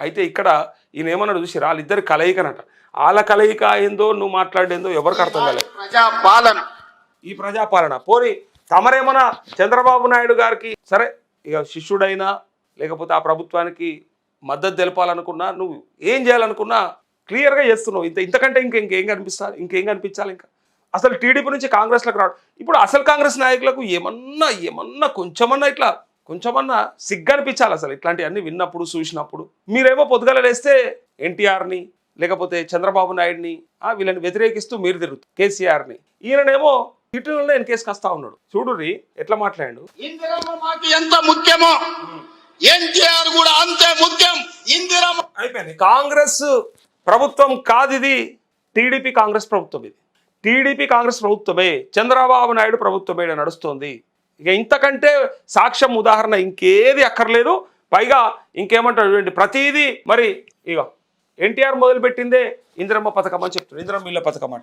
అయితే ఇక్కడ ఈయన ఏమన్నాడు చూసి వాళ్ళిద్దరు కలయికనట. వాళ్ళ కలయిక ఏందో నువ్వు మాట్లాడేందో ఎవరికి అర్థం కాలేదు. ప్రజాపాలన, ఈ ప్రజాపాలన పోని తమరేమన్నా చంద్రబాబు నాయుడు గారికి సరే ఇక శిష్యుడైనా లేకపోతే ఆ ప్రభుత్వానికి మద్దతు తెలపాలనుకున్నా నువ్వు ఏం చేయాలనుకున్నా క్లియర్గా చేస్తున్నావు. ఇంతకంటే ఇంకేం కనిపించాలి ఇంకా అసలు టీడీపీ నుంచి కాంగ్రెస్లోకి రావడం. ఇప్పుడు అసలు కాంగ్రెస్ నాయకులకు ఏమన్నా కొంచెమన్నా సిగ్గు అనిపించాలి అసలు ఇట్లాంటివన్నీ విన్నప్పుడు చూసినప్పుడు. మీరేమో పొద్దుగల లేస్తే ఎన్టీఆర్ని లేకపోతే చంద్రబాబు నాయుడిని వీళ్ళని వ్యతిరేకిస్తూ మీరు తిరుగుతారు కేసీఆర్ని. ఈయననేమో ఇటీవలనే ఎన్కేసుకు వస్తా ఉన్నాడు. చూడుర్రి ఎట్లా మాట్లాడాడు. ఇందిరమ్మ మాకు ఎంత ముఖ్యమో ఎన్టీఆర్ కూడా అంతే ముఖ్యం. ఇందిరమ్మ అయిపోయింది. కాంగ్రెస్ ప్రభుత్వం కాదు ఇది, టీడీపీ కాంగ్రెస్ ప్రభుత్వం. ఇది టీడీపీ కాంగ్రెస్ ప్రభుత్వమే, చంద్రబాబు నాయుడు ప్రభుత్వమే నడుస్తుంది. ఇక ఇంతకంటే సాక్ష్యం ఉదాహరణ ఇంకేది అక్కర్లేదు. పైగా ఇంకేమంటాడు చూడండి, ప్రతిదీ మరి ఇక ఎన్టీఆర్ మొదలుపెట్టిందే ఇందిరమ్మ పథకం అని చెప్తాడు. ఇందిరమ్మ ఇళ్ళ పథకం అంట.